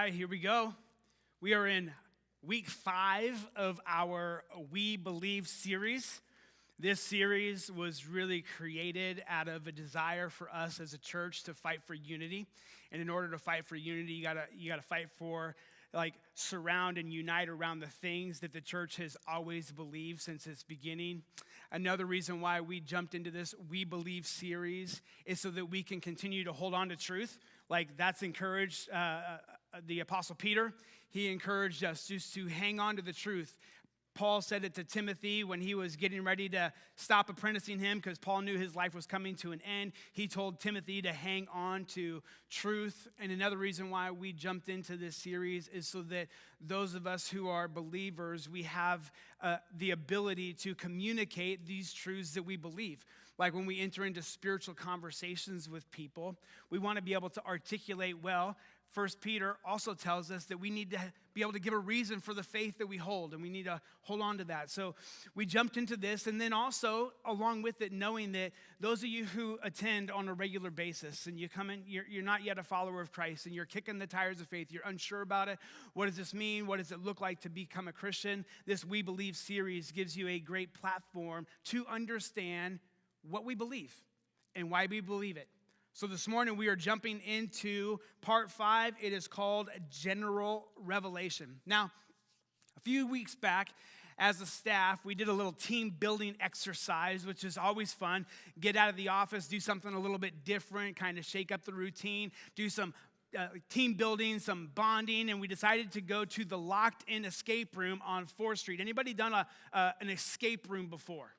right, here we go. We are in week 5 of our We Believe series. This series was really created out of a desire for us as a church to fight for unity. And in order to fight for unity, you gotta fight for, surround and unite around the things that the church has always believed since its beginning. Another reason why we jumped into this We Believe series is so that we can continue to hold on to truth. That's encouraged the Apostle Peter. He encouraged us just to hang on to the truth. Paul said it to Timothy when he was getting ready to stop apprenticing him because Paul knew his life was coming to an end. He told Timothy to hang on to truth. And another reason why we jumped into this series is so that those of us who are believers, we have the ability to communicate these truths that we believe. Like when we enter into spiritual conversations with people, we want to be able to articulate well. 1 Peter also tells us that we need to be able to give a reason for the faith that we hold, and we need to hold on to that. So we jumped into this, and then also, along with it, knowing that those of you who attend on a regular basis, and you come in, you're not yet a follower of Christ, and you're kicking the tires of faith, you're unsure about it. What does this mean? What does it look like to become a Christian? This We Believe series gives you a great platform to understand what we believe and why we believe it. So this morning we are jumping into part 5. It is called General Revelation. Now, a few weeks back, as a staff, we did a little team building exercise, which is always fun. Get out of the office, do something a little bit different, kind of shake up the routine, do some team building, some bonding, and we decided to go to the locked-in escape room on 4th Street. Anybody done an escape room before?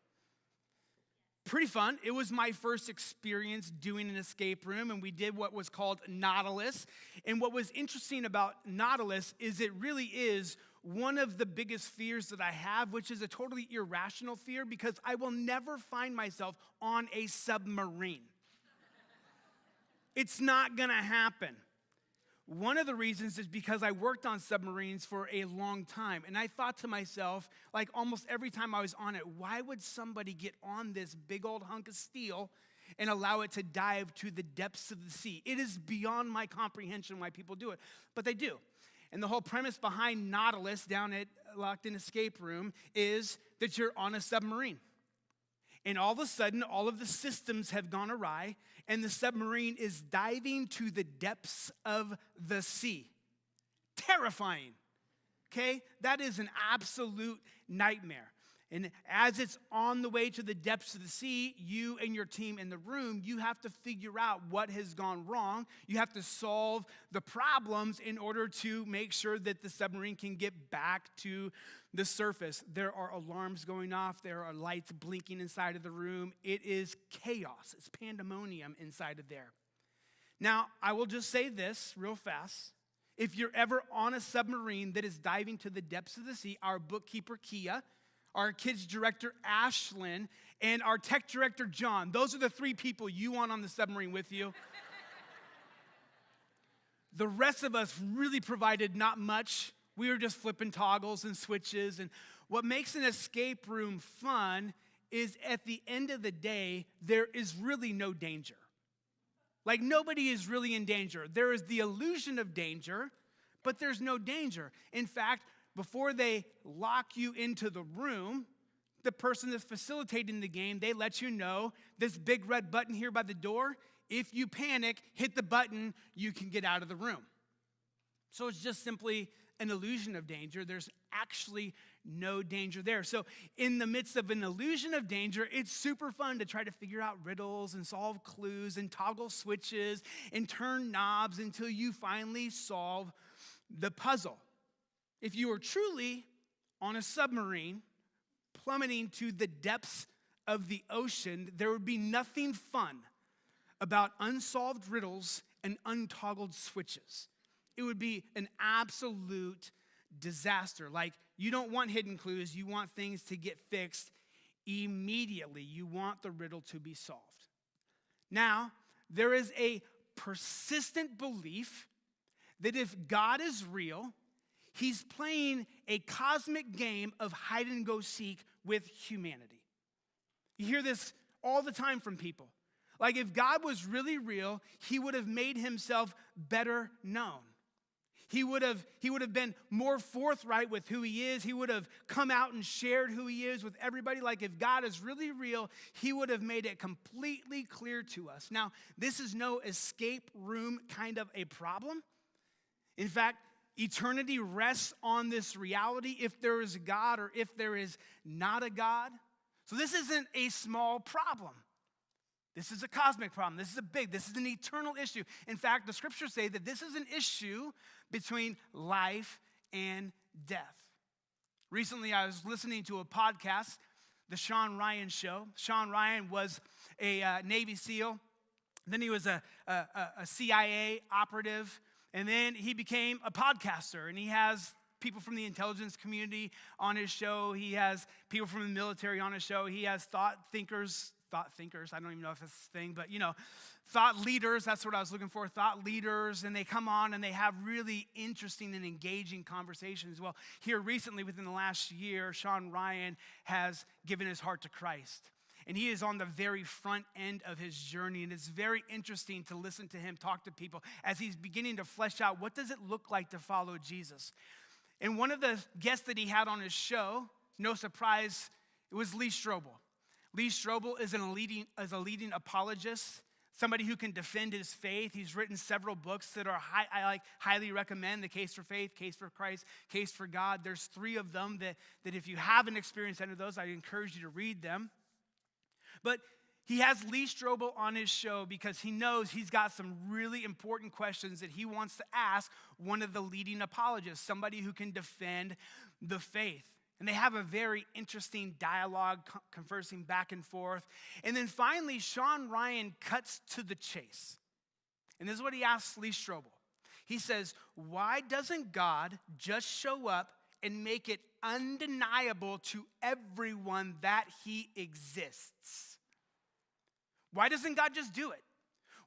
Pretty fun. It was my first experience doing an escape room, and we did what was called Nautilus. And what was interesting about Nautilus is it really is one of the biggest fears that I have, which is a totally irrational fear because I will never find myself on a submarine. It's not going to happen. One of the reasons is because I worked on submarines for a long time. And I thought to myself, almost every time I was on it, why would somebody get on this big old hunk of steel and allow it to dive to the depths of the sea? It is beyond my comprehension why people do it, but they do. And the whole premise behind Nautilus down at Locked-In Escape Room is that you're on a submarine. And all of a sudden, all of the systems have gone awry, and the submarine is diving to the depths of the sea. Terrifying, okay? That is an absolute nightmare. And as it's on the way to the depths of the sea, you and your team in the room, you have to figure out what has gone wrong. You have to solve the problems in order to make sure that the submarine can get back to the surface. There are alarms going off. There are lights blinking inside of the room. It is chaos. It's pandemonium inside of there. Now, I will just say this real fast. If you're ever on a submarine that is diving to the depths of the sea, our bookkeeper, Kia, our kids director, Ashlyn, and our tech director, John. Those are the 3 people you want on the submarine with you. The rest of us really provided not much. We were just flipping toggles and switches. And what makes an escape room fun is at the end of the day, there is really no danger. Nobody is really in danger. There is the illusion of danger, but there's no danger. In fact, before they lock you into the room, the person that's facilitating the game, they let you know this big red button here by the door. If you panic, hit the button, you can get out of the room. So it's just simply an illusion of danger. There's actually no danger there. So in the midst of an illusion of danger, it's super fun to try to figure out riddles and solve clues and toggle switches and turn knobs until you finally solve the puzzle. If you are truly on a submarine plummeting to the depths of the ocean, there would be nothing fun about unsolved riddles and untoggled switches. It would be an absolute disaster. You don't want hidden clues. You want things to get fixed immediately. You want the riddle to be solved. Now, there is a persistent belief that if God is real, He's playing a cosmic game of hide and go seek with humanity. You hear this all the time from people. If God was really real, He would have made Himself better known. He would have been more forthright with who he is. He would have come out and shared who he is with everybody. Like if God is really real, he would have made it completely clear to us. Now, this is no escape room kind of a problem. In fact, eternity rests on this reality if there is a God or if there is not a God. So this isn't a small problem. This is a cosmic problem. This is an eternal issue. In fact, the scriptures say that this is an issue between life and death. Recently, I was listening to a podcast, The Sean Ryan Show. Sean Ryan was a Navy SEAL. Then he was a CIA operative. And then he became a podcaster. And he has people from the intelligence community on his show. He has people from the military on his show. He has thought thinkers, I don't even know if it's a thing, but thought leaders, that's what I was looking for, thought leaders, and they come on and they have really interesting and engaging conversations. Well, here recently, within the last year, Sean Ryan has given his heart to Christ. And he is on the very front end of his journey, and it's very interesting to listen to him talk to people as he's beginning to flesh out what does it look like to follow Jesus. And one of the guests that he had on his show, no surprise, it was Lee Strobel. Lee Strobel is a leading apologist, somebody who can defend his faith. He's written several books that I highly recommend: The Case for Faith, Case for Christ, Case for God. There's 3 of them that if you haven't experienced any of those, I encourage you to read them. But he has Lee Strobel on his show because he knows he's got some really important questions that he wants to ask one of the leading apologists, somebody who can defend the faith. And they have a very interesting dialogue, conversing back and forth. And then finally, Sean Ryan cuts to the chase. And this is what he asks Lee Strobel. He says, why doesn't God just show up and make it undeniable to everyone that he exists? Why doesn't God just do it?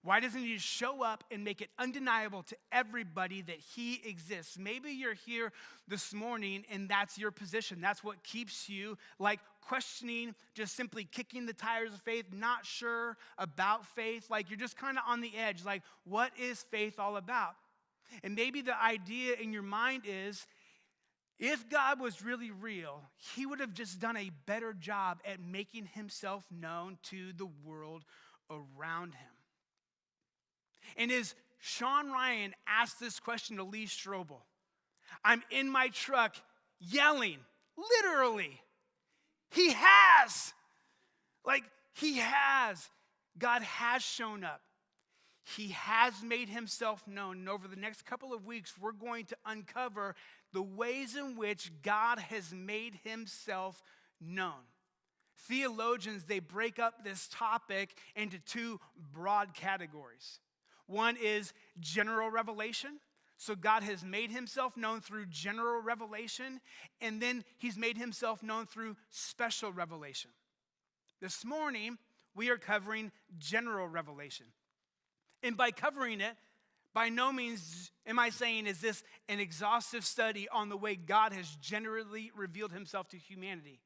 Why doesn't he just show up and make it undeniable to everybody that he exists? Maybe you're here this morning and that's your position. That's what keeps you questioning, just simply kicking the tires of faith, not sure about faith. You're just kind of on the edge. What is faith all about? And maybe the idea in your mind is, if God was really real, he would have just done a better job at making himself known to the world around him. And as Sean Ryan asked this question to Lee Strobel, I'm in my truck yelling, literally, he has. God has shown up. He has made himself known. And over the next couple of weeks, we're going to uncover the ways in which God has made himself known. Theologians, they break up this topic into 2 broad categories. One is general revelation. So God has made himself known through general revelation, and then he's made himself known through special revelation. This morning, we are covering general revelation. And by covering it, by no means am I saying is this an exhaustive study on the way God has generally revealed himself to humanity.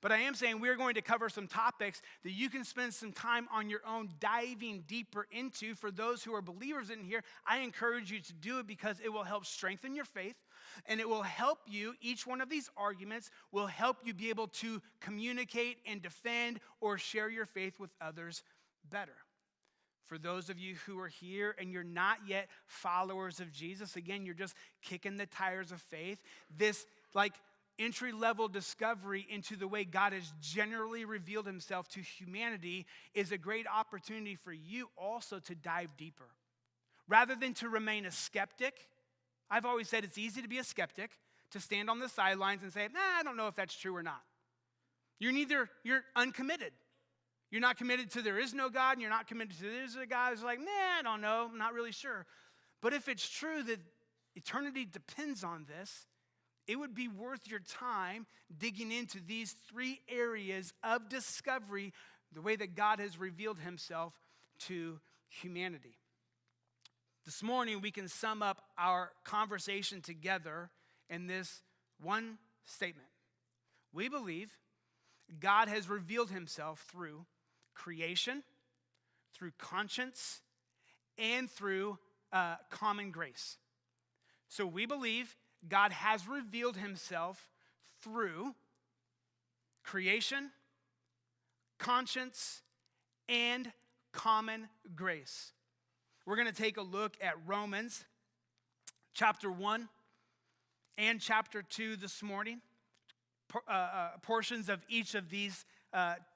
But I am saying we're going to cover some topics that you can spend some time on your own diving deeper into. For those who are believers in here, I encourage you to do it because it will help strengthen your faith, and it will help you, each one of these arguments will help you be able to communicate and defend or share your faith with others better. For those of you who are here and you're not yet followers of Jesus, again, you're just kicking the tires of faith. This entry-level discovery into the way God has generally revealed himself to humanity is a great opportunity for you also to dive deeper. Rather than to remain a skeptic, I've always said it's easy to be a skeptic, to stand on the sidelines and say, I don't know if that's true or not. You're uncommitted. You're not committed to there is no God, and you're not committed to there is a God. It's I don't know, I'm not really sure. But if it's true that eternity depends on this, it would be worth your time digging into these 3 areas of discovery, the way that God has revealed himself to humanity. This morning, we can sum up our conversation together in this one statement. We believe God has revealed himself through creation, through conscience, and through common grace. So we believe God has revealed himself through creation, conscience, and common grace. We're going to take a look at Romans chapter 1 and chapter 2 this morning, portions of each of these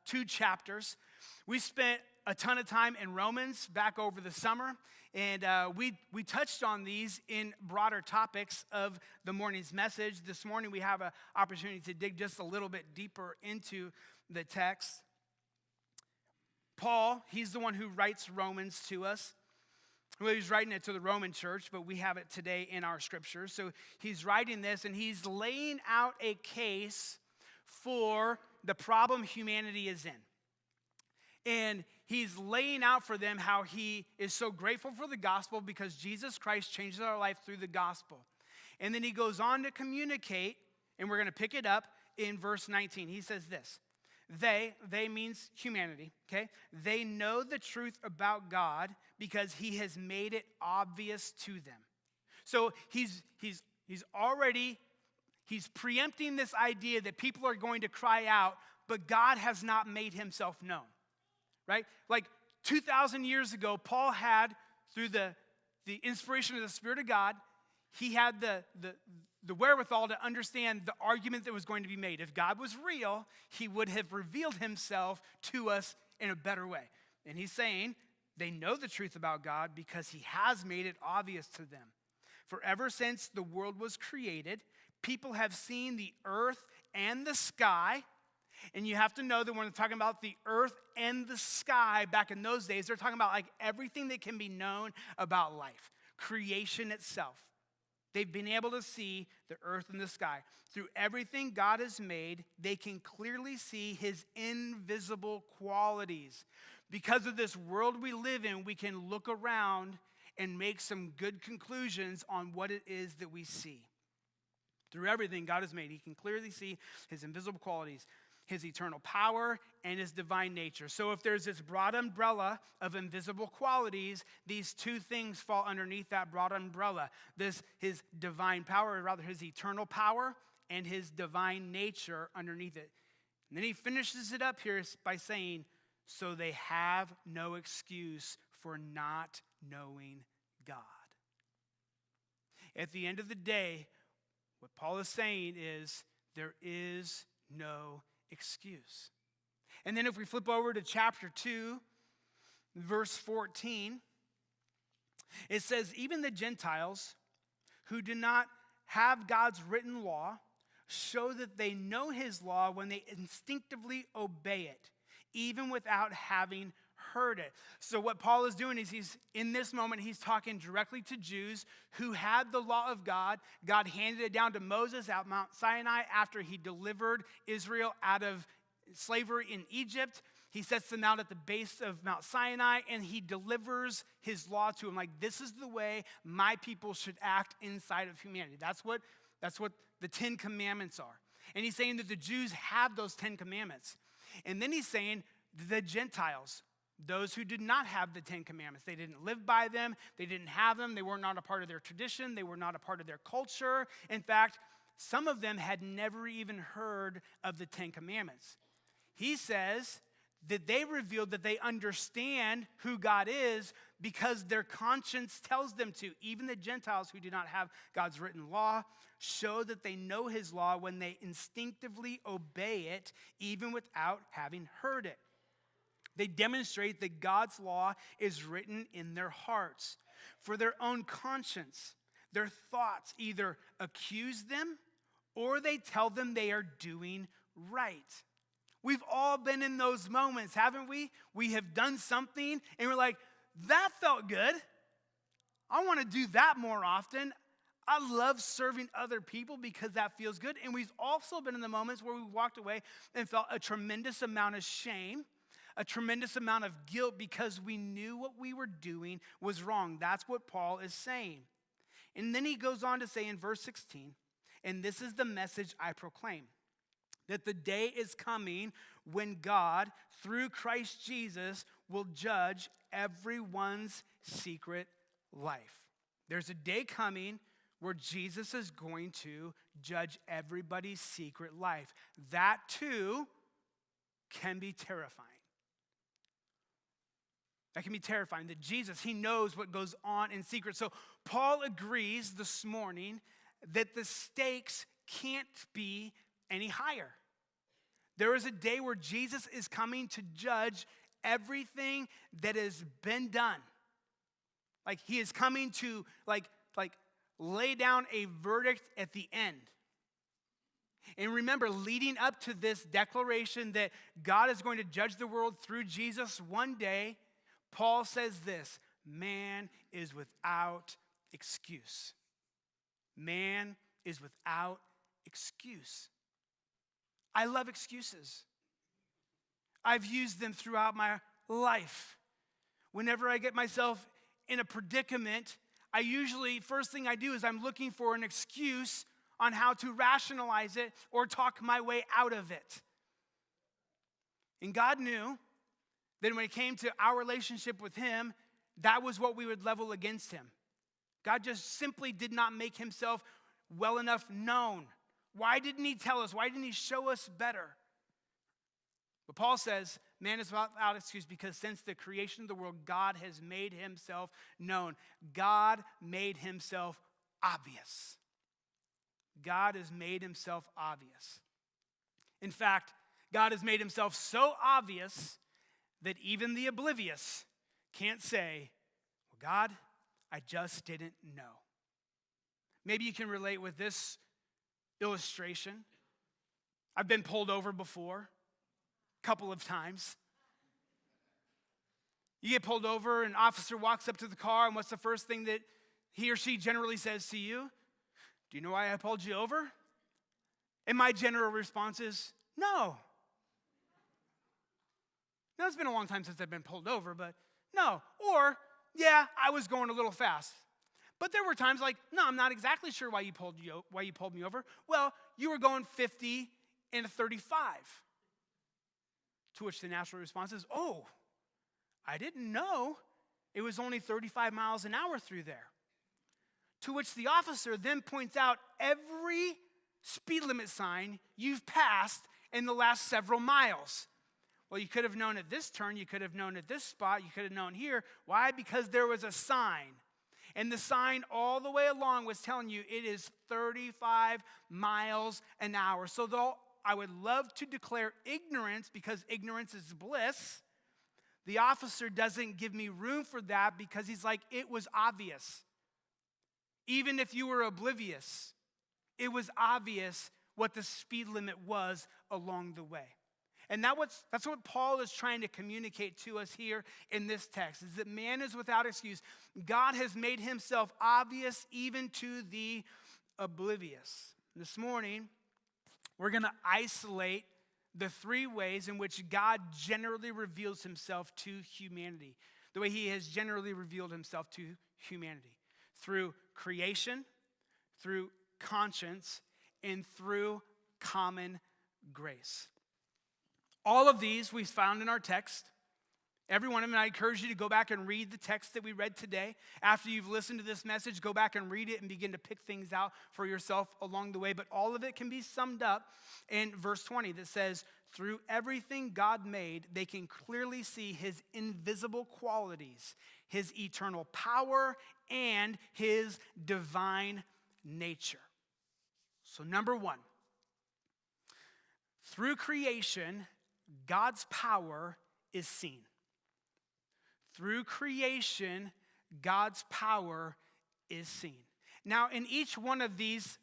two chapters. We spent a ton of time in Romans back over the summer, and we touched on these in broader topics of the morning's message. This morning we have an opportunity to dig just a little bit deeper into the text. Paul, he's the one who writes Romans to us. Well, he's writing it to the Roman church, but we have it today in our scriptures. So he's writing this, and he's laying out a case for the problem humanity is in. And he's laying out for them how he is so grateful for the gospel because Jesus Christ changes our life through the gospel. And then he goes on to communicate, and we're going to pick it up in verse 19. He says this. They means humanity, okay? They know the truth about God because he has made it obvious to them. So he's preempting this idea that people are going to cry out, but God has not made himself known, right? Like 2,000 years ago, Paul had, through the inspiration of the Spirit of God, he had the wherewithal to understand the argument that was going to be made. If God was real, he would have revealed himself to us in a better way. And he's saying they know the truth about God because he has made it obvious to them. For ever since the world was created, people have seen the earth and the sky. And you have to know that when they're talking about the earth and the sky back in those days, they're talking about like everything that can be known about life, creation itself. They've been able to see the earth and the sky. Through everything God has made, they can clearly see his invisible qualities. Because of this world we live in, we can look around and make some good conclusions on what it is that we see. Through everything God has made, he can clearly see his invisible qualities, his eternal power, and his divine nature. So if there's this broad umbrella of invisible qualities, these two things fall underneath that broad umbrella. His divine power, or rather his eternal power, and his divine nature underneath it. And then he finishes it up here by saying, so they have no excuse for not knowing God. At the end of the day, what Paul is saying is there is no excuse. And then if we flip over to chapter 2, verse 14, it says, even the Gentiles who do not have God's written law show that they know his law when they instinctively obey it, even without having heard it. So what Paul is doing is he's talking directly to Jews who had the law of God. God handed it down to Moses at Mount Sinai after he delivered Israel out of slavery in Egypt. He sets them out at the base of Mount Sinai and he delivers his law to them. Like, this is the way my people should act inside of humanity. That's what the 10 Commandments are. And he's saying that the Jews have those 10 Commandments. And then he's saying the Gentiles, those who did not have the 10 Commandments, they didn't live by them, they didn't have them, they were not a part of their tradition, they were not a part of their culture. In fact, some of them had never even heard of the 10 Commandments. He says that they revealed that they understand who God is because their conscience tells them to. Even the Gentiles who do not have God's written law show that they know his law when they instinctively obey it, even without having heard it. They demonstrate that God's law is written in their hearts. For their own conscience, their thoughts either accuse them or they tell them they are doing right. We've all been in those moments, haven't we? We have done something and we're like, that felt good. I want to do that more often. I love serving other people because that feels good. And we've also been in the moments where we walked away and felt a tremendous amount of shame, a tremendous amount of guilt because we knew what we were doing was wrong. That's what Paul is saying. And then he goes on to say in verse 16, and this is the message I proclaim, that the day is coming when God, through Christ Jesus, will judge everyone's secret life. There's a day coming where Jesus is going to judge everybody's secret life. That too can be terrifying. That can be terrifying, that Jesus, he knows what goes on in secret. So Paul agrees this morning that the stakes can't be any higher. There is a day where Jesus is coming to judge everything that has been done. Like he is coming to lay down a verdict at the end. And remember, leading up to this declaration that God is going to judge the world through Jesus one day, Paul says this: man is without excuse. Man is without excuse. I love excuses. I've used them throughout my life. Whenever I get myself in a predicament, I usually, first thing I do is I'm looking for an excuse on how to rationalize it or talk my way out of it. And God knew that when it came to our relationship with him, that was what we would level against him. God just simply did not make himself well enough known. Why didn't he tell us? Why didn't he show us better? But Paul says, man is without excuse because since the creation of the world, God has made himself known. God made himself obvious. God has made himself obvious. In fact, God has made himself so obvious that even the oblivious can't say, well, God, I just didn't know. Maybe you can relate with this illustration. I've been pulled over before, a couple of times. You get pulled over, an officer walks up to the car, and what's the first thing that he or she generally says to you? Do you know why I pulled you over? And my general response is, no. Now, it's been a long time since I've been pulled over, but no. Or, yeah, I was going a little fast. But there were times like, no, I'm not exactly sure why you pulled me over. Well, you were going 50 and a 35. To which the natural response is, oh, I didn't know it was only 35 miles an hour through there. To which the officer then points out every speed limit sign you've passed in the last several miles. Well, you could have known at this turn, you could have known at this spot, you could have known here. Why? Because there was a sign. And the sign all the way along was telling you it is 35 miles an hour. So though I would love to declare ignorance because ignorance is bliss, the officer doesn't give me room for that because he's like, it was obvious. Even if you were oblivious, it was obvious what the speed limit was along the way. And that's what Paul is trying to communicate to us here in this text, is that man is without excuse. God has made himself obvious even to the oblivious. This morning, we're going to isolate the three ways in which God generally reveals himself to humanity, the way he has generally revealed himself to humanity, through creation, through conscience, and through common grace. All of these we found in our text. Every one of them, I encourage you to go back and read the text that we read today. After you've listened to this message, go back and read it and begin to pick things out for yourself along the way. But all of it can be summed up in verse 20 that says, through everything God made, they can clearly see his invisible qualities, his eternal power, and his divine nature. So number one, through creation, God's power is seen. Through creation, God's power is seen. Now, in each one of these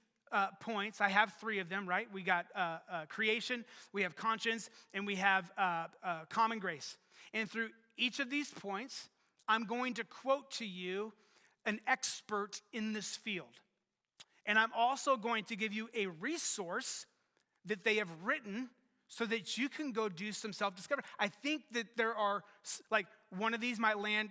points, I have three of them, right? We got creation, we have conscience, and we have common grace. And through each of these points, I'm going to quote to you an expert in this field. And I'm also going to give you a resource that they have written so that you can go do some self-discovery. I think that there are, like, one of these might land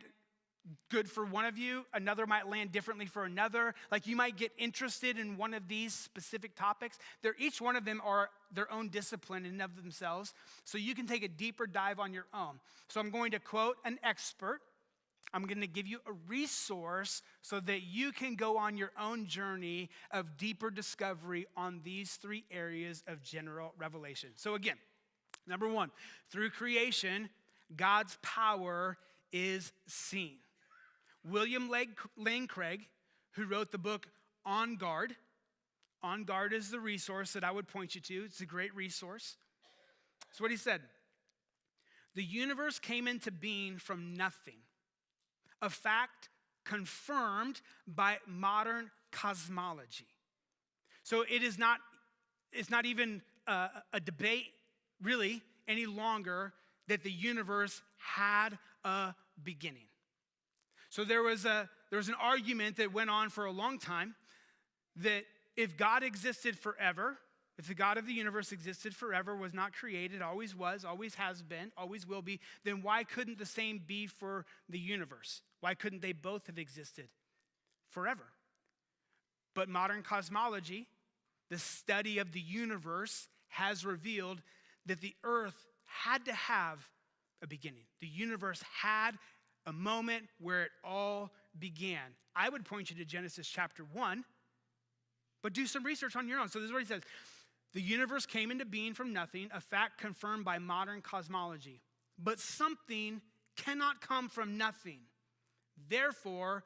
good for one of you, another might land differently for another. Like, you might get interested in one of these specific topics. Each one of them are their own discipline in and of themselves, so you can take a deeper dive on your own. So I'm going to quote an expert. I'm going to give you a resource so that you can go on your own journey of deeper discovery on these three areas of general revelation. So again, number one, through creation, God's power is seen. William Lane Craig, who wrote the book On Guard is the resource that I would point you to. It's a great resource. That's what he said. The universe came into being from nothing, a fact confirmed by modern cosmology. So it's not even a debate, really, any longer that the universe had a beginning. So there was an argument that went on for a long time that if God existed forever, if the God of the universe existed forever, was not created, always was, always has been, always will be, then why couldn't the same be for the universe? Why couldn't they both have existed forever? But modern cosmology, the study of the universe, has revealed that the earth had to have a beginning. The universe had a moment where it all began. I would point you to Genesis chapter 1, but do some research on your own. So this is what he says. The universe came into being from nothing, a fact confirmed by modern cosmology. But something cannot come from nothing. Therefore,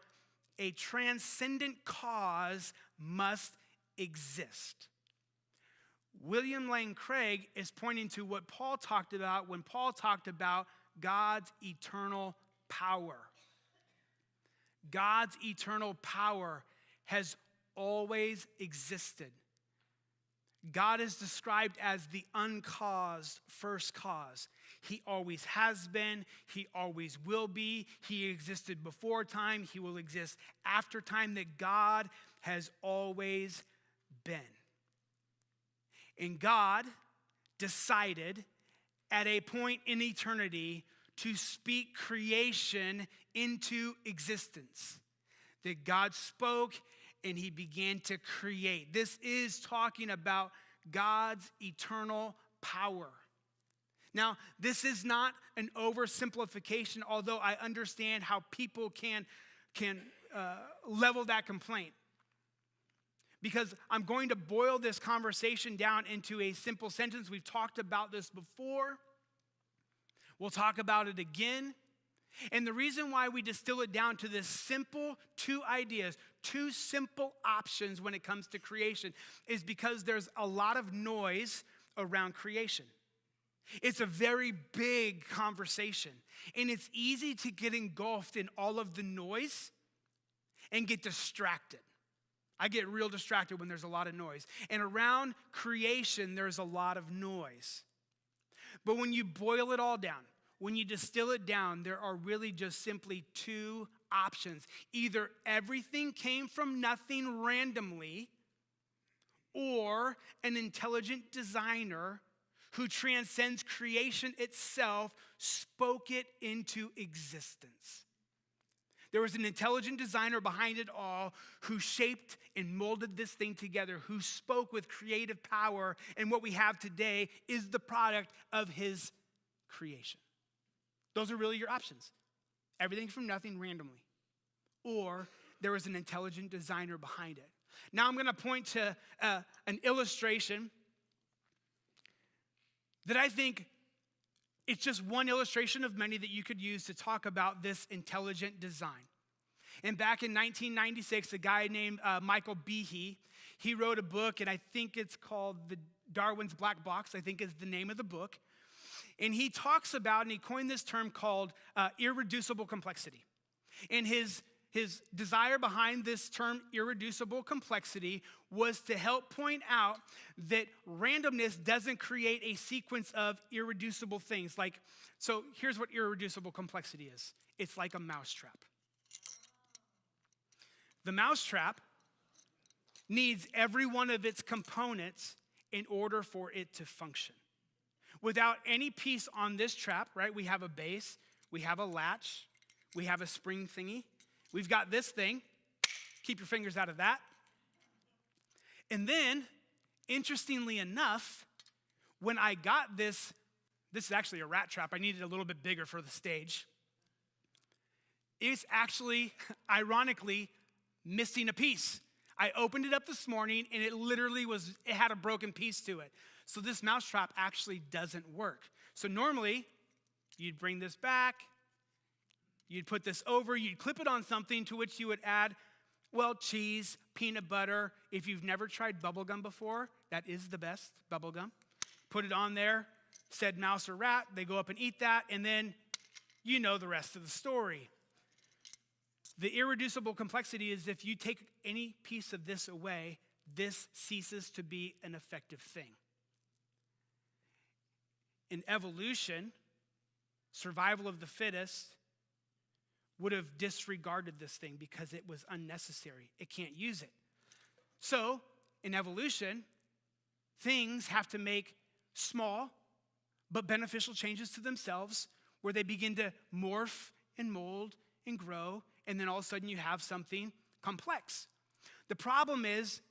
a transcendent cause must exist. William Lane Craig is pointing to what Paul talked about when Paul talked about God's eternal power. God's eternal power has always existed. God is described as the uncaused first cause. He always has been. He always will be. He existed before time. He will exist after time. That God has always been. And God decided at a point in eternity to speak creation into existence. That God spoke and he began to create. This is talking about God's eternal power. Now, this is not an oversimplification, although I understand how people can level that complaint. Because I'm going to boil this conversation down into a simple sentence. We've talked about this before. We'll talk about it again. And the reason why we distill it down to this simple two ideas, two simple options when it comes to creation, is because there's a lot of noise around creation. It's a very big conversation, and it's easy to get engulfed in all of the noise and get distracted. I get real distracted when there's a lot of noise. And around creation, there's a lot of noise. But when you boil it all down, when you distill it down, there are really just simply two options. Either everything came from nothing randomly, or an intelligent designer who transcends creation itself spoke it into existence. There was an intelligent designer behind it all who shaped and molded this thing together, who spoke with creative power, and what we have today is the product of his creation. Those are really your options. Everything from nothing randomly. Or there was an intelligent designer behind it. Now I'm going to point to an illustration that I think it's just one illustration of many that you could use to talk about this intelligent design. And back in 1996, a guy named Michael Behe, he wrote a book, and I think it's called Darwin's Black Box, I think is the name of the book. And he talks about, and he coined this term called irreducible complexity. And his desire behind this term, irreducible complexity, was to help point out that randomness doesn't create a sequence of irreducible things. So here's what irreducible complexity is. It's like a mousetrap. The mousetrap needs every one of its components in order for it to function. Without any piece on this trap, right? We have a base, we have a latch, we have a spring thingy. We've got this thing. Keep your fingers out of that. And then, interestingly enough, when I got this is actually a rat trap. I needed a little bit bigger for the stage. is actually, ironically, missing a piece. I opened it up this morning and it had a broken piece to it. So this mousetrap actually doesn't work. So normally, you'd bring this back, you'd put this over, you'd clip it on something to which you would add, well, cheese, peanut butter. If you've never tried bubble gum before, that is the best bubble gum. Put it on there, said mouse or rat, they go up and eat that, and then you know the rest of the story. The irreducible complexity is if you take any piece of this away, this ceases to be an effective thing. In evolution, survival of the fittest would have disregarded this thing because it was unnecessary. It can't use it. So, in evolution, things have to make small but beneficial changes to themselves where they begin to morph and mold and grow, and then all of a sudden you have something complex. The problem is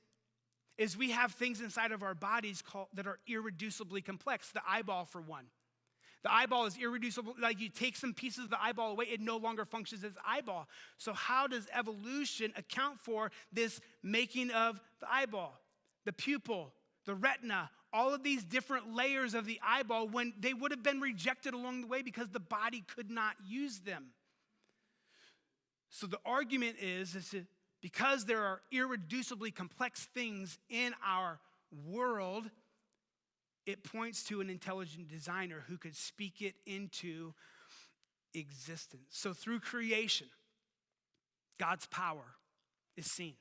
we have things inside of our bodies that are irreducibly complex. The eyeball, for one. The eyeball is irreducible. Like you take some pieces of the eyeball away, it no longer functions as eyeball. So how does evolution account for this making of the eyeball? The pupil, the retina, all of these different layers of the eyeball when they would have been rejected along the way because the body could not use them. So the argument is because there are irreducibly complex things in our world, it points to an intelligent designer who could speak it into existence. So through creation, God's power is seen.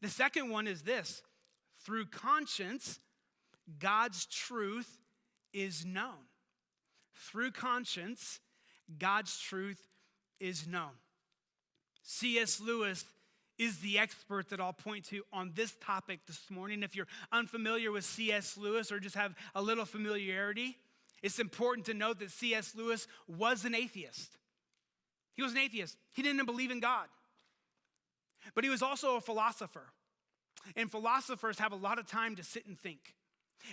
The second one is this: through conscience, God's truth is known. Through conscience, God's truth is known. C.S. Lewis is the expert that I'll point to on this topic this morning. If you're unfamiliar with C.S. Lewis or just have a little familiarity, it's important to note that C.S. Lewis was an atheist. He was an atheist. He didn't believe in God. But he was also a philosopher. And philosophers have a lot of time to sit and think.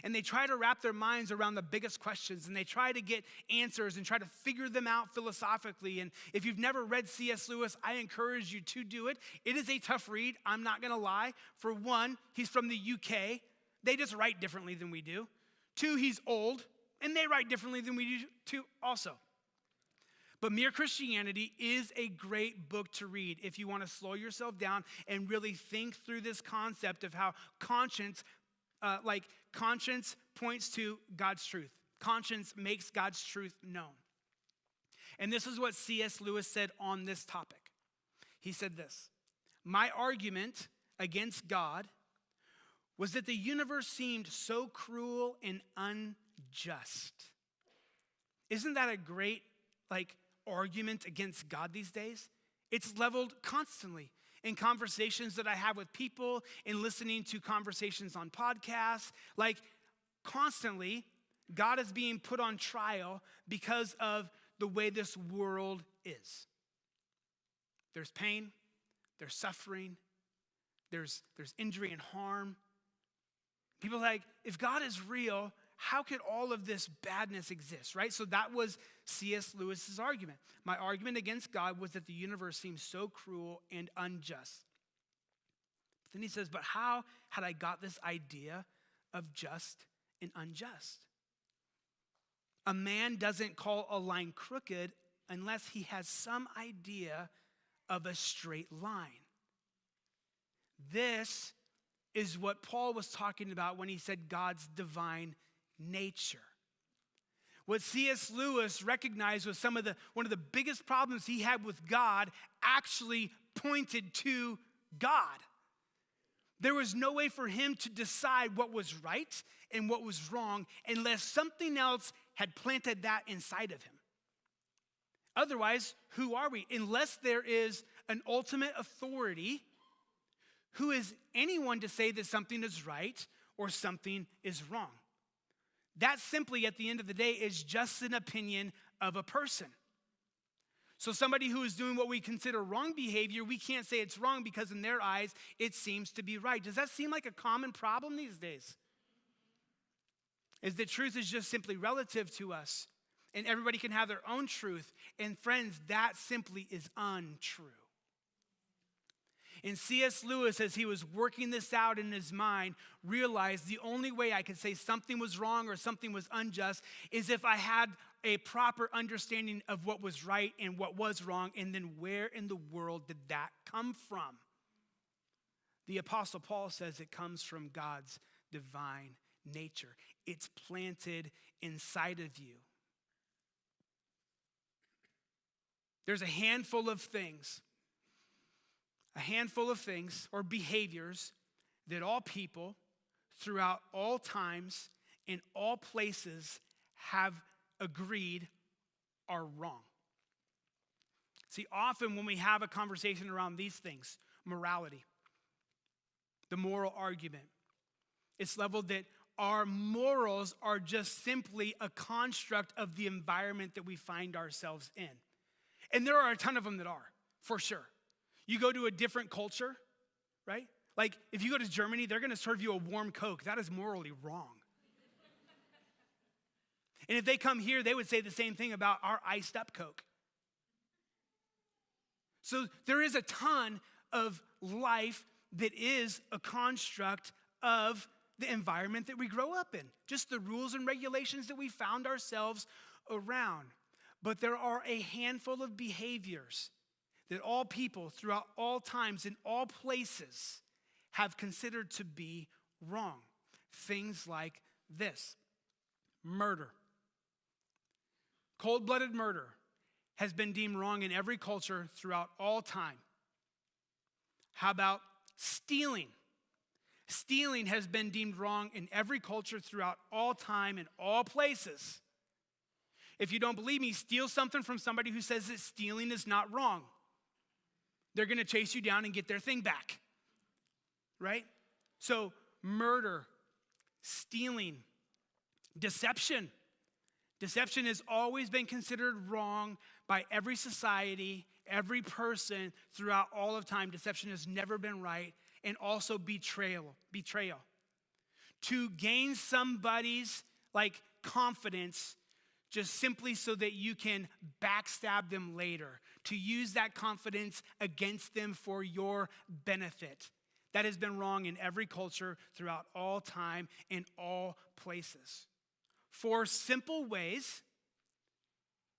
And they try to wrap their minds around the biggest questions, and they try to get answers and try to figure them out philosophically. And if you've never read C.S. Lewis, I encourage you to do it. It is a tough read, I'm not going to lie. For one, he's from the UK. They just write differently than we do. Two, he's old, and they write differently than we do too also. But Mere Christianity is a great book to read if you want to slow yourself down and really think through this concept of how conscience points to God's truth. Conscience makes God's truth known. And this is what C.S. Lewis said on this topic. He said this: "My argument against God was that the universe seemed so cruel and unjust." Isn't that a great, argument against God these days? It's leveled constantly. In conversations that I have with people, in listening to conversations on podcasts, constantly, God is being put on trial because of the way this world is. There's pain, there's suffering, there's injury and harm. People are like, if God is real, how could all of this badness exist, right? So that was C.S. Lewis's argument. My argument against God was that the universe seems so cruel and unjust. But then he says, but how had I got this idea of just and unjust? A man doesn't call a line crooked unless he has some idea of a straight line. This is what Paul was talking about when he said God's divine nature. What C.S. Lewis recognized was one of the biggest problems he had with God actually pointed to God. There was no way for him to decide what was right and what was wrong unless something else had planted that inside of him. Otherwise, who are we? Unless there is an ultimate authority, who is anyone to say that something is right or something is wrong? That simply, at the end of the day, is just an opinion of a person. So somebody who is doing what we consider wrong behavior, we can't say it's wrong because in their eyes, it seems to be right. Does that seem like a common problem these days? Is that truth is just simply relative to us. and everybody can have their own truth. And friends, that simply is untrue. And C.S. Lewis, as he was working this out in his mind, realized the only way I could say something was wrong or something was unjust is if I had a proper understanding of what was right and what was wrong, and then where in the world did that come from? The Apostle Paul says it comes from God's divine nature. It's planted inside of you. There's a handful of things or behaviors that all people throughout all times in all places have agreed are wrong. See, often when we have a conversation around these things, morality, the moral argument, it's leveled that our morals are just simply a construct of the environment that we find ourselves in. And there are a ton of them that are, for sure. You go to a different culture, right? Like if you go to Germany, they're gonna serve you a warm Coke. That is morally wrong. And if they come here, they would say the same thing about our iced up Coke. So there is a ton of life that is a construct of the environment that we grow up in, just the rules and regulations that we found ourselves around. But there are a handful of behaviors that all people throughout all times in all places have considered to be wrong. Things like this: murder. Cold-blooded murder has been deemed wrong in every culture throughout all time. How about stealing? Stealing has been deemed wrong in every culture throughout all time in all places. If you don't believe me, steal something from somebody who says that stealing is not wrong. They're going to chase you down and get their thing back, right? So murder, stealing, deception. Deception has always been considered wrong by every society, every person throughout all of time. Deception has never been right. And also betrayal. To gain somebody's confidence just simply so that you can backstab them later, to use that confidence against them for your benefit. That has been wrong in every culture throughout all time in all places. 4 simple ways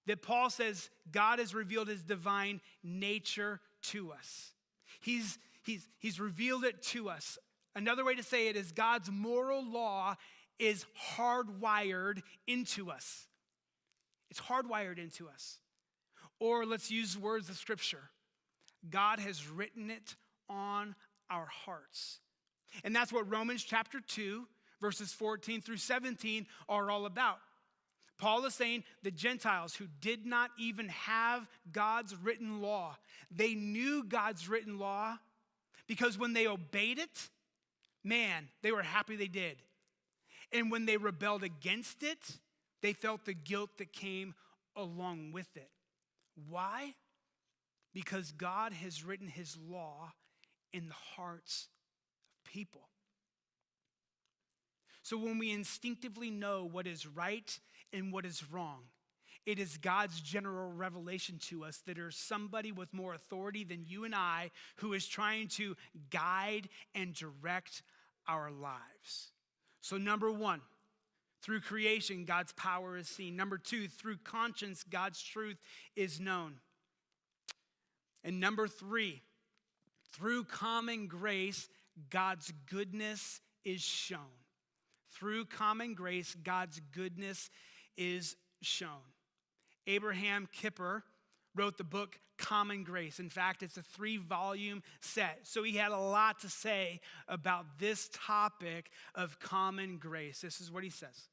that Paul says God has revealed his divine nature to us. He's revealed it to us. Another way to say it is God's moral law is hardwired into us. It's hardwired into us. Or let's use words of Scripture. God has written it on our hearts. And that's what Romans chapter 2, verses 14 through 17 are all about. Paul is saying the Gentiles who did not even have God's written law, they knew God's written law because when they obeyed it, man, they were happy they did. And when they rebelled against it, they felt the guilt that came along with it. Why? Because God has written his law in the hearts of people. So when we instinctively know what is right and what is wrong, it is God's general revelation to us that there's somebody with more authority than you and I who is trying to guide and direct our lives. So number 1, through creation, God's power is seen. Number 2, through conscience, God's truth is known. And number 3, through common grace, God's goodness is shown. Through common grace, God's goodness is shown. Abraham Kuyper wrote the book Common Grace. In fact, it's a 3-volume set. So he had a lot to say about this topic of common grace. This is what he says.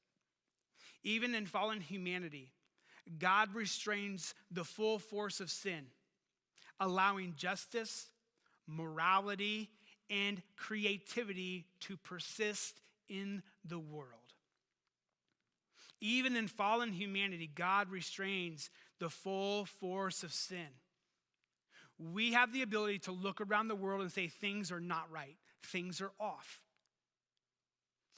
Even in fallen humanity, God restrains the full force of sin, allowing justice, morality, and creativity to persist in the world. Even in fallen humanity, God restrains the full force of sin. We have the ability to look around the world and say things are not right. Things are off.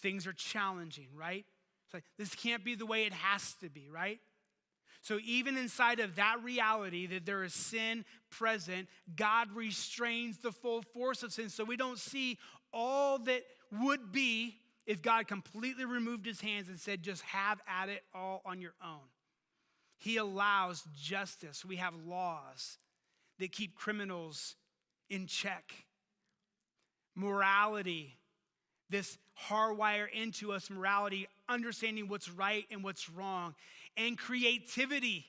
Things are challenging, right? It's like, this can't be the way it has to be, right? So even inside of that reality that there is sin present, God restrains the full force of sin. So we don't see all that would be if God completely removed his hands and said, just have at it all on your own. He allows justice. We have laws that keep criminals in check. Morality, this hardwire into us morality, understanding what's right and what's wrong. And creativity,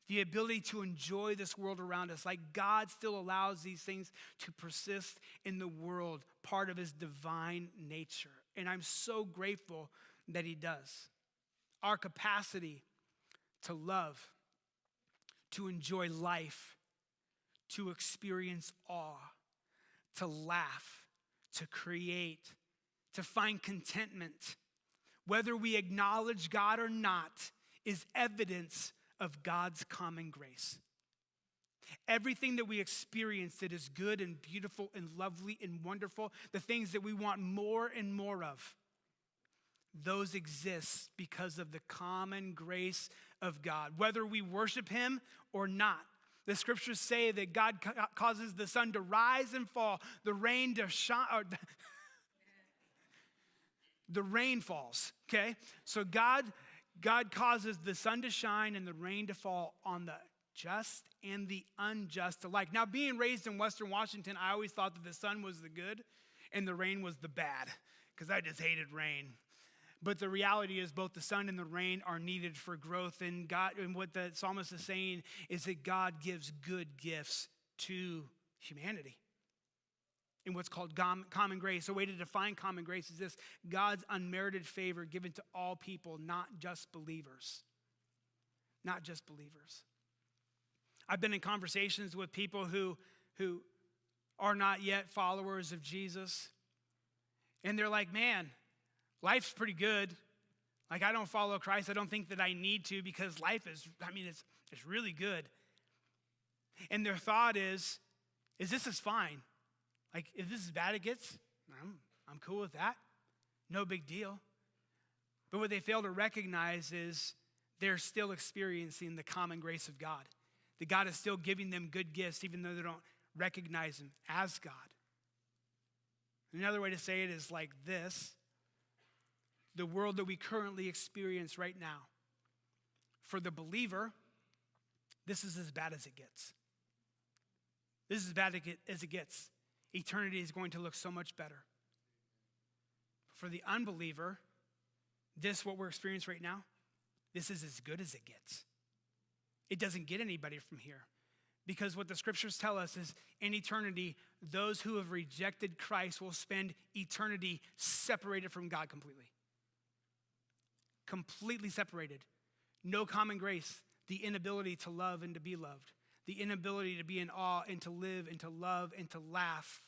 the ability to enjoy this world around us. Like God still allows these things to persist in the world, part of his divine nature. And I'm so grateful that he does. Our capacity to love, to enjoy life, to experience awe, to laugh, to create, to find contentment, whether we acknowledge God or not, is evidence of God's common grace. Everything that we experience that is good and beautiful and lovely and wonderful, the things that we want more and more of, those exist because of the common grace of God, whether we worship him or not. The scriptures say that God causes the sun to rise and fall, the rain to shine, the rain falls, okay? So God causes the sun to shine and the rain to fall on the just and the unjust alike. Now, being raised in Western Washington, I always thought that the sun was the good and the rain was the bad, because I just hated rain. But the reality is both the sun and the rain are needed for growth. And God, and what the psalmist is saying is that God gives good gifts to humanity in what's called common grace. A way to define common grace is this: God's unmerited favor given to all people, not just believers. Not just believers. I've been in conversations with people who are not yet followers of Jesus. And they're like, man, life's pretty good. Like, I don't follow Christ. I don't think that I need to, because life is, it's really good. And their thought is this is fine. Like, if this is bad it gets, I'm cool with that. No big deal. But what they fail to recognize is they're still experiencing the common grace of God. That God is still giving them good gifts, even though they don't recognize him as God. Another way to say it is like this: the world that we currently experience right now, for the believer, this is as bad as it gets. This is as bad as it gets. Eternity is going to look so much better. For the unbeliever, what we're experiencing right now, this is as good as it gets. It doesn't get anybody from here. Because what the scriptures tell us is, in eternity, those who have rejected Christ will spend eternity separated from God completely. Completely separated. No common grace. The inability to love and to be loved. The inability to be in awe and to live and to love and to laugh.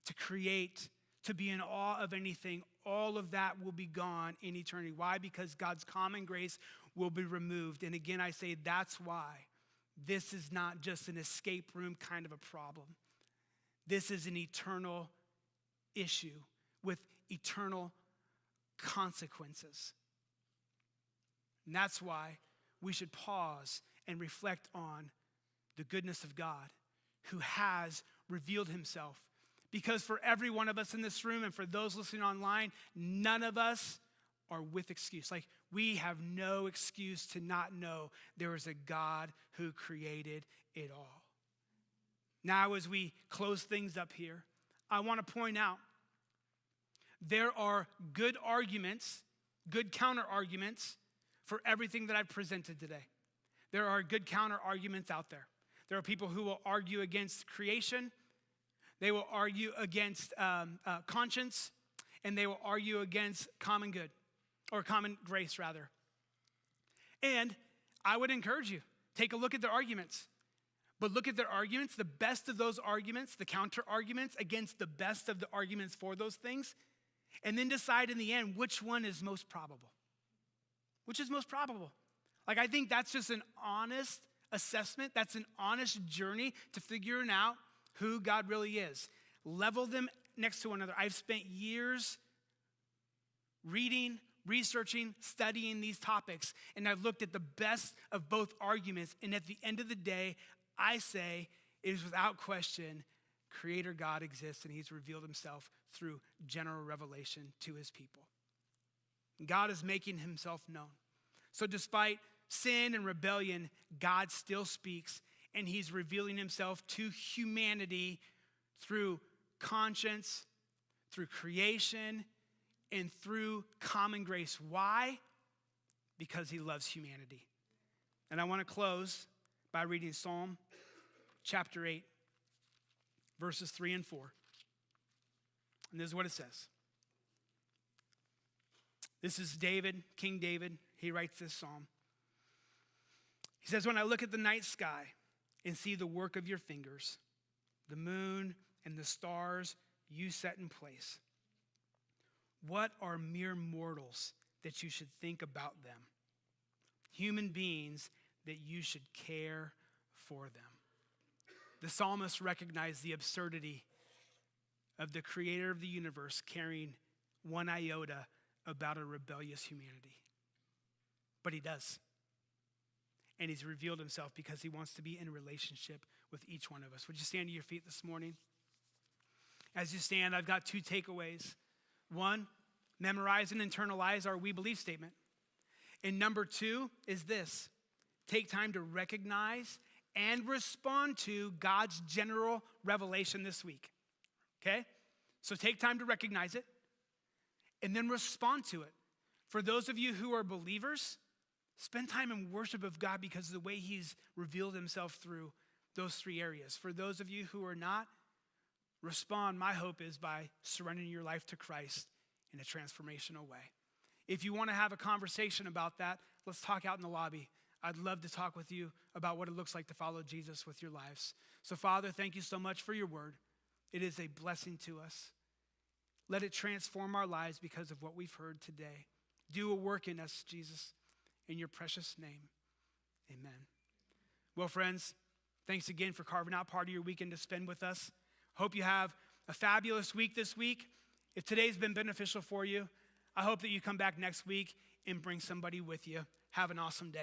To create, to be in awe of anything. All of that will be gone in eternity. Why? Because God's common grace will be removed. And again, I say that's why this is not just an escape room kind of a problem. This is an eternal issue with eternal consequences. And that's why we should pause and reflect on the goodness of God, who has revealed himself. Because for every one of us in this room and for those listening online, none of us are with excuse. Like, we have no excuse to not know there is a God who created it all. Now, as we close things up here, I want to point out there are good arguments, good counter arguments for everything that I've presented today. There are good counter arguments out there. There are people who will argue against creation. They will argue against conscience, and they will argue against common good, or common grace, rather. And I would encourage you, take a look at their arguments. But look at their arguments, the best of those arguments, the counter arguments against the best of the arguments for those things, and then decide in the end which one is most probable. Which is most probable. Like, I think that's just an honest assessment. That's an honest journey to figuring out who God really is. Level them next to one another. I've spent years reading, researching, studying these topics, and I've looked at the best of both arguments. And at the end of the day, I say it is without question, Creator God exists, and he's revealed himself through general revelation to his people. God is making himself known. So despite sin and rebellion, God still speaks, and he's revealing himself to humanity through conscience, through creation, and through common grace. Why? Because he loves humanity. And I want to close by reading Psalm chapter 8, verses 3 and 4. And this is what it says. This is David, King David. He writes this psalm. He says, when I look at the night sky and see the work of your fingers, the moon and the stars you set in place, what are mere mortals that you should think about them? Human beings that you should care for them. The psalmist recognized the absurdity of the creator of the universe caring one iota about a rebellious humanity. But he does. And he's revealed himself because he wants to be in a relationship with each one of us. Would you stand to your feet this morning? As you stand, I've got two takeaways. One, memorize and internalize our we believe statement. And number two is this: take time to recognize and respond to God's general revelation this week. Okay? So take time to recognize it and then respond to it. For those of you who are believers, spend time in worship of God because of the way he's revealed himself through those three areas. For those of you who are not, respond, my hope is, by surrendering your life to Christ in a transformational way. If you want to have a conversation about that, let's talk out in the lobby. I'd love to talk with you about what it looks like to follow Jesus with your lives. So, Father, thank you so much for your word. It is a blessing to us. Let it transform our lives because of what we've heard today. Do a work in us, Jesus, in your precious name. Amen. Well, friends, thanks again for carving out part of your weekend to spend with us. Hope you have a fabulous week this week. If today's been beneficial for you, I hope that you come back next week and bring somebody with you. Have an awesome day.